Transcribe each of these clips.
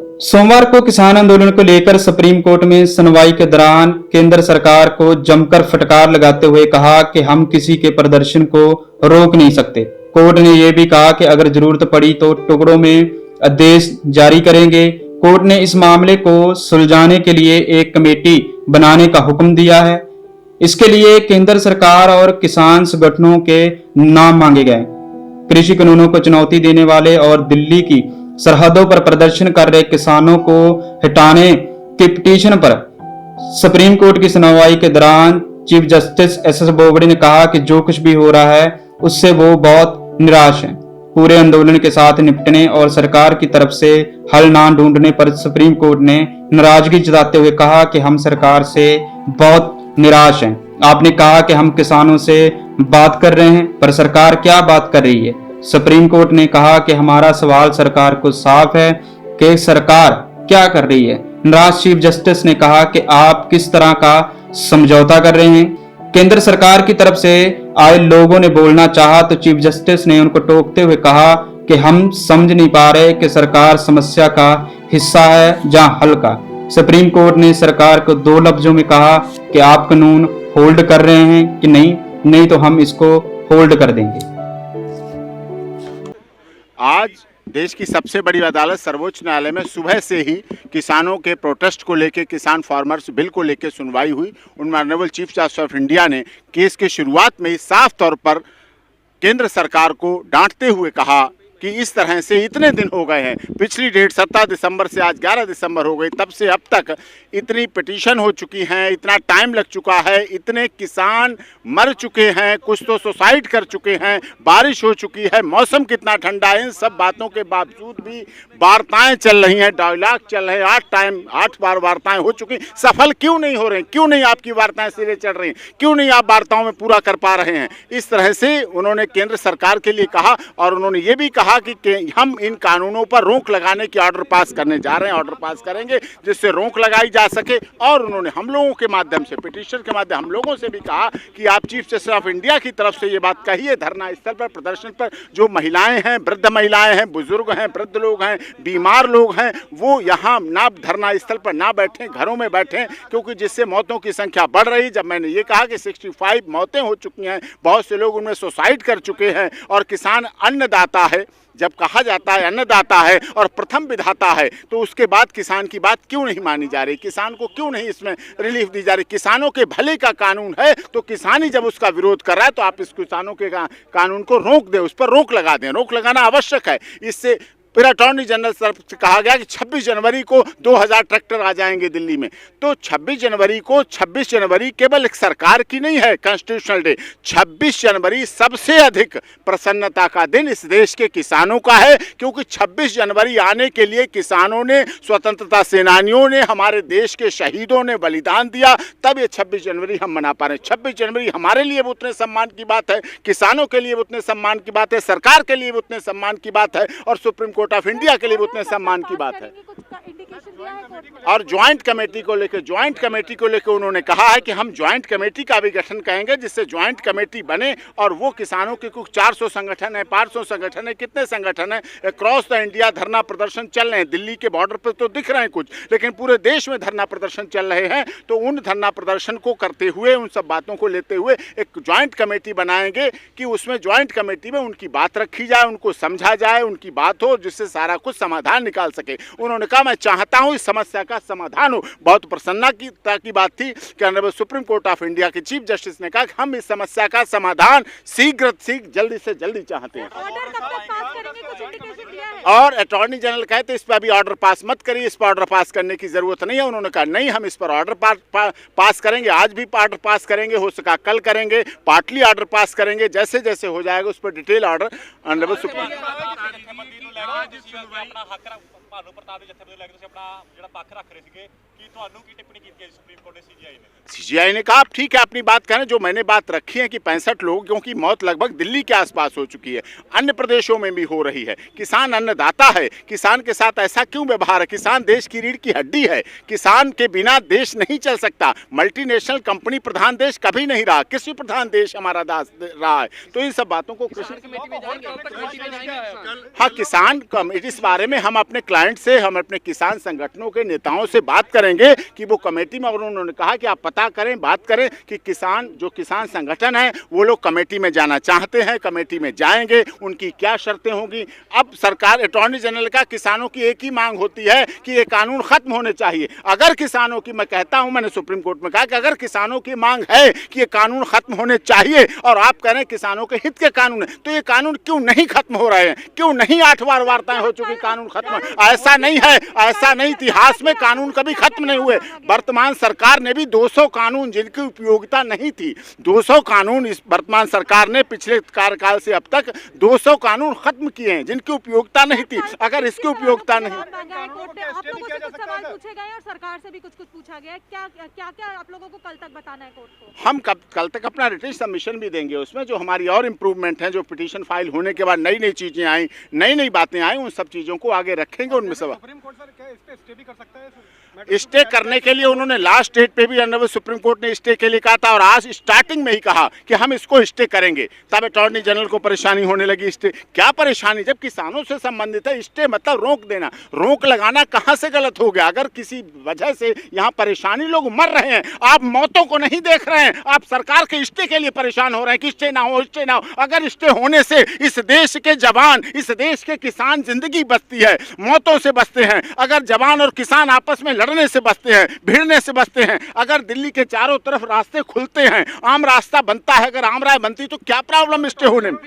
सोमवार को किसान आंदोलन को लेकर सुप्रीम कोर्ट में सुनवाई के दौरान केंद्र सरकार को जमकर फटकार लगाते हुए कहा कि हम किसी के प्रदर्शन को रोक नहीं सकते। कोर्ट ने यह भी कहा कि अगर जरूरत पड़ी तो टुकड़ों में आदेश जारी करेंगे। कोर्ट ने इस मामले को सुलझाने के लिए एक कमेटी बनाने का हुक्म दिया है। इसके लिए केंद्र सरकार और किसान संगठनों के नाम मांगे गए। कृषि कानूनों को चुनौती देने वाले और दिल्ली की सरहदों पर प्रदर्शन कर रहे किसानों को हटाने की पिटीशन पर सुप्रीम कोर्ट की सुनवाई के दौरान चीफ जस्टिस एसएस बोबडे ने कहा कि जो कुछ भी हो रहा है उससे वो बहुत निराश हैं। पूरे आंदोलन के साथ निपटने और सरकार की तरफ से हल ना ढूंढने पर सुप्रीम कोर्ट ने नाराजगी जताते हुए कहा कि हम सरकार से बहुत निराश हैं। आपने कहा कि हम किसानों से बात कर रहे हैं, पर सरकार क्या बात कर रही है? सुप्रीम कोर्ट ने कहा कि हमारा सवाल सरकार को साफ है कि सरकार क्या कर रही है। नाराज चीफ जस्टिस ने कहा कि आप किस तरह का समझौता कर रहे हैं। केंद्र सरकार की तरफ से आए लोगों ने बोलना चाहा तो चीफ जस्टिस ने उनको टोकते हुए कहा कि हम समझ नहीं पा रहे कि सरकार समस्या का हिस्सा है या हल का। सुप्रीम कोर्ट ने सरकार को दो लफ्जों में कहा कि आप कानून होल्ड कर रहे हैं कि नहीं तो हम इसको होल्ड कर देंगे। आज देश की सबसे बड़ी अदालत सर्वोच्च न्यायालय में सुबह से ही किसानों के प्रोटेस्ट को लेकर, किसान फार्मर्स बिल को लेकर सुनवाई हुई। उनमें honourable chief justice of India ने केस के शुरुआत में ही साफ तौर पर केंद्र सरकार को डांटते हुए कहा कि इस तरह से इतने दिन हो गए हैं, पिछली डेट 17 दिसंबर से आज 11 दिसंबर हो गई, तब से अब तक इतनी पिटीशन हो चुकी हैं, इतना टाइम लग चुका है, इतने किसान मर चुके हैं, कुछ तो सुसाइड कर चुके हैं, बारिश हो चुकी है, मौसम कितना ठंडा है। इन सब बातों के बावजूद भी वार्ताएं चल रही हैं, डायलॉग चल रहे हैं, 8 बार वार्ताएं हो चुकी, सफल क्यों नहीं हो रहे हैं? क्यों नहीं आपकी वार्ताएं सिरे चढ़ रही हैं? क्यों नहीं आप वार्ताओं में पूरा कर पा रहे हैं? इस तरह से उन्होंने केंद्र सरकार के लिए कहा और उन्होंने ये भी कहा कि हम इन कानूनों पर रोक लगाने की ऑर्डर पास करने जा रहे हैं, ऑर्डर पास करेंगे जिससे रोक लगाई जा सके। और उन्होंने हम लोगों के माध्यम से, पिटीशन के माध्यम हम लोगों से भी कहा कि आप चीफ जस्टिस ऑफ इंडिया की तरफ से ये बात कहिए, धरना स्थल पर, प्रदर्शन पर जो महिलाएं हैं, वृद्ध महिलाएं हैं, बुजुर्ग हैं, वृद्ध लोग हैं, बीमार लोग हैं, वो यहाँ ना धरना स्थल पर ना बैठें, घरों में बैठें, क्योंकि जिससे मौतों की संख्या बढ़ रही। जब मैंने ये कहा कि 65 मौतें हो चुकी हैं, बहुत से लोग उनमें सुसाइड कर चुके हैं, और किसान अन्नदाता है, जब कहा जाता है अन्नदाता है और प्रथम विधाता है, तो उसके बाद किसान की बात क्यों नहीं मानी जा रही? किसान को क्यों नहीं इसमें रिलीफ दी जा रही? किसानों के भले का कानून है, तो किसान ही जब उसका विरोध कर रहा है तो आप इस किसानों के कानून को रोक दें, उस पर रोक लगा दें। रोक लगाना आवश्यक है। इससे फिर अटॉर्नी जनरल तरफ से कहा गया कि 26 जनवरी को 2000 ट्रैक्टर आ जाएंगे दिल्ली में। तो 26 जनवरी केवल एक सरकार की नहीं है कॉन्स्टिट्यूशनल डे। 26 जनवरी सबसे अधिक प्रसन्नता का दिन इस देश के किसानों का है, क्योंकि 26 जनवरी आने के लिए किसानों ने, स्वतंत्रता सेनानियों ने, हमारे देश के शहीदों ने बलिदान दिया, तब ये 26 जनवरी हम मना पा रहे हैं। 26 जनवरी हमारे लिए उतने सम्मान की बात है, किसानों के लिए उतने सम्मान की बात है, सरकार के लिए उतने सम्मान की बात है, और सुप्रीम कोर्ट ऑफ इंडिया के लिए उतने सम्मान की बात है। और ज्वाइंट कमेटी को लेकर उन्होंने कहा है कि हम ज्वाइंट कमेटी का भी गठन करेंगे, जिससे ज्वाइंट कमेटी बने और वो किसानों के कुछ 400 संगठन है, 500 संगठन है, कितने संगठन है, अक्रॉस द इंडिया धरना प्रदर्शन चल रहे हैं। दिल्ली के बॉर्डर पर तो दिख रहे हैं कुछ, लेकिन पूरे देश में धरना प्रदर्शन चल रहे हैं। तो उन धरना प्रदर्शन को करते हुए, उन सब बातों को लेते हुए एक ज्वाइंट कमेटी बनाएंगे कि उसमें ज्वाइंट कमेटी में उनकी बात रखी जाए, उनको समझा जाए, उनकी बात हो, जिससे सारा कुछ समाधान निकाल सके। उन्होंने कहा मैं चाहता हूं इस समस्या का समाधान हो। बहुत प्रसन्नता की बात थी कि honourable supreme court of India के चीफ जस्टिस ने कहा कि हम इस समस्या का समाधान शीघ्र जल्दी से जल्दी चाहते हैं। और अटॉर्नी जनरल कहते इस पर अभी ऑर्डर पास मत करिए, इस पर ऑर्डर पास करने की जरूरत नहीं है। उन्होंने कहा नहीं, हम इस पर ऑर्डर पास करेंगे, आज भी ऑर्डर पास करेंगे, हो सका कल करेंगे, पार्टली ऑर्डर पास करेंगे, जैसे जैसे हो जाएगा उस पर detail order honourable supreme Bhanu Pratap ਦੇ ਜਥੇਬੰਦੀ ਲੈ ਕੇ ਤੁਸੀਂ ਆਪਣਾ ਜਿਹੜਾ ਪੱਖ ਰੱਖ ਰਹੇ ਸੀਗੇ, ਕੀ ਤੁਹਾਨੂੰ ਕੀ ਟਿੱਪਣੀ ਕੀਤੀ ਹੈ ਸੁਪਰੀਮ ਕੋਰਟ ਨੇ ਸੀਜੀਆਈ ने? सीजीआई ने कहा आप ठीक है अपनी बात करें, जो मैंने बात रखी है कि 65 लोगों की मौत लगभग दिल्ली के आसपास हो चुकी है, अन्य प्रदेशों में भी हो रही है। किसान अन्नदाता है, किसान के साथ ऐसा क्यों व्यवहार है? किसान देश की रीढ़ की हड्डी है, किसान के बिना देश नहीं चल सकता। मल्टीनेशनल कंपनी प्रधान देश कभी नहीं रहा, कृषि प्रधान देश हमारा रहा है। तो इन सब बातों को हाँ, किसान कमेटी, इस बारे में हम अपने क्लाइंट पॉइंट से हम अपने किसान संगठनों के नेताओं से बात करेंगे कि वो कमेटी में, और उन्होंने कहा कि आप पता करें, बात करें कि किसान संगठन है वो लोग कमेटी में जाना चाहते हैं, कमेटी में जाएंगे, उनकी क्या शर्तें होंगी। अब सरकार, अटॉर्नी जनरल का किसानों की एक ही मांग होती है कि ये कानून खत्म होने चाहिए। अगर किसानों की, मैं कहता हूं, मैंने सुप्रीम कोर्ट में कहा कि अगर किसानों की मांग है कि ये कानून खत्म होने चाहिए और आप कह रहे हैं किसानों के हित के कानून है, तो ये कानून क्यों नहीं खत्म हो रहे हैं? क्यों नहीं 8 बार वार्ताएं हो चुकी, कानून खत्म? ऐसा नहीं है, ऐसा नहीं, इतिहास में कानून कभी खत्म नहीं हुए। वर्तमान सरकार ने भी 200 कानून जिनकी उपयोगिता नहीं थी, 200 कानून इस वर्तमान सरकार ने पिछले कार्यकाल से अब तक 200 कानून खत्म किए हैं जिनकी उपयोगिता नहीं थी। अगर इसकी उपयोगिता नहीं, आप लोगों से कुछ सवाल पूछे गए और सरकार से भी कुछ पूछा गया, क्या आप लोगों को कल तक बताना है कोर्ट को? हम कल तक अपना रिटन सबमिशन भी देंगे, उसमें जो हमारी और इम्प्रूवमेंट है, जो पिटीशन फाइल होने के बाद नई नई चीजें आई, नई नई बातें आई, उन सब चीजों को आगे रखेंगे। उनमें सब सुप्रीम कोर्ट सर क्या इस पे स्टे भी कर सकता है? स्टे करने के लिए उन्होंने लास्ट डेट पे भी ऑनरेबल सुप्रीम कोर्ट ने स्टे के लिए कहा था, और आज स्टार्टिंग में ही कहा कि हम इसको स्टे करेंगे। तब अटॉर्नी जनरल को परेशानी होने लगी। स्टे क्या परेशानी, जब किसानों से संबंधित है। स्टे मतलब रोक देना, रोक लगाना कहाँ से गलत हो गया? अगर किसी वजह से यहाँ परेशानी, लोग मर रहे हैं, आप मौतों को नहीं देख रहे हैं, आप सरकार के स्टे के लिए परेशान हो रहे हैं कि स्टे ना हो, स्टे ना हो। अगर स्टे होने से इस देश के जवान, इस देश के किसान जिंदगी बचती है, मौतों से बचते हैं। अगर जवान और किसान आपस में लड़ने से बचते हैं, भिड़ने से बचते हैं, अगर दिल्ली के चारों तरफ रास्ते खुलते हैं, आम रास्ता बनता है, अगर आम राय बनती तो क्या प्रॉब्लम स्टे होने में?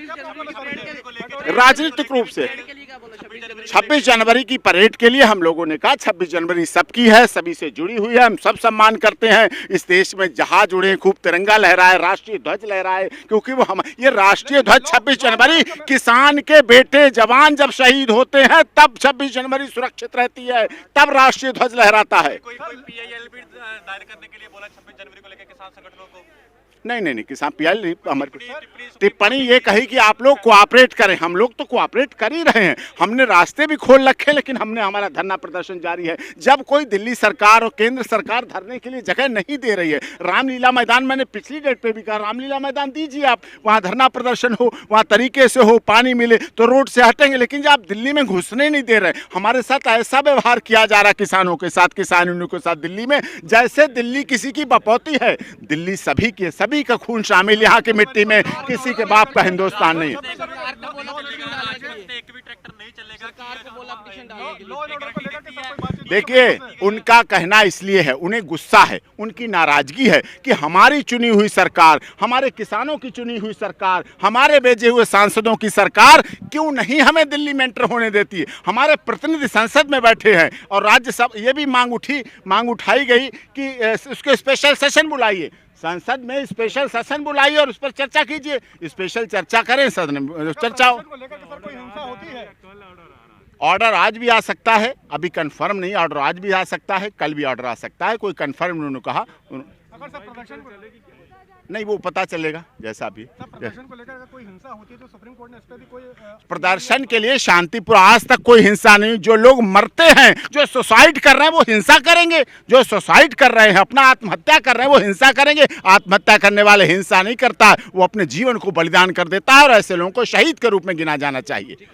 राजनीतिक रूप से 26 जनवरी की परेड के लिए हम लोगों ने कहा 26 जनवरी सबकी है, सभी से जुड़ी हुई है, हम सब सम्मान करते हैं। इस देश में जहाज उड़े, खूब तिरंगा लहराए, राष्ट्रीय ध्वज लहराए, क्योंकि वो हम, ये राष्ट्रीय ध्वज 26 जनवरी, किसान के बेटे जवान जब शहीद होते हैं तब 26 जनवरी सुरक्षित रहती है, तब राष्ट्रीय ध्वज लहराता है। कोई पीआईएल भी दायर करने के लिए बोला 26 जनवरी को लेकर किसान संगठनों को? नहीं, किसान पीएल हमारे टिप्पणी ये कही कि आप लोग कोऑपरेट करें। हम लोग तो कोऑपरेट कर ही रहे हैं, हमने रास्ते भी खोल रखे, लेकिन हमने, हमारा धरना प्रदर्शन जारी है। जब कोई दिल्ली सरकार और केंद्र सरकार धरने के लिए जगह नहीं दे रही है, रामलीला मैदान, मैंने पिछली डेट पे भी कहा, रामलीला मैदान दीजिए आप, वहाँ धरना प्रदर्शन हो, वहाँ तरीके से हो, पानी मिले तो रोड से हटेंगे। लेकिन जब आप दिल्ली में घुसने नहीं दे रहे, हमारे साथ ऐसा व्यवहार किया जा रहा किसानों के साथ, किसानों के साथ दिल्ली में, जैसे दिल्ली किसी की बपौती है। दिल्ली सभी की, सभी का खून शामिल, यहाँ की मिट्टी में किसी के बाप का हिंदुस्तान नहीं है। देखिए, उनका कहना इसलिए है, उन्हें गुस्सा है, उनकी नाराजगी है कि हमारी चुनी हुई सरकार, हमारे किसानों की चुनी हुई सरकार, हमारे भेजे हुए सांसदों की सरकार क्यों नहीं हमें दिल्ली में एंटर होने देती है। हमारे प्रतिनिधि संसद में बैठे हैं और राज्यसभा, ये भी मांग उठाई गई कि उसके स्पेशल सेशन बुलाइए, संसद में स्पेशल सेशन बुलाइए और उस पर चर्चा कीजिए। स्पेशल चर्चा करें, सदन में चर्चा हो। ऑर्डर आज भी आ सकता है, अभी कंफर्म नहीं, ऑर्डर आज भी आ सकता है, कल भी ऑर्डर आ सकता है, कोई कंफर्म उन्होंने कहा। अगर सब प्रदर्शन नहीं, वो पता चलेगा जैसा भी। प्रदर्शन को लेकर अगर कोई हिंसा होती है तो सुप्रीम कोर्ट ने इस पर भी कोई प्रदर्शन के लिए शांतिपूर्ण, आज तक कोई हिंसा नहीं। जो लोग मरते हैं, जो सुसाइड कर रहे हैं, वो हिंसा करेंगे। जो सुसाइड कर रहे हैं, अपना आत्महत्या कर रहे हैं, वो हिंसा करेंगे। आत्महत्या करने वाले हिंसा नहीं करता, वो अपने जीवन को बलिदान कर देता है, और ऐसे लोगों को शहीद के रूप में गिना जाना चाहिए।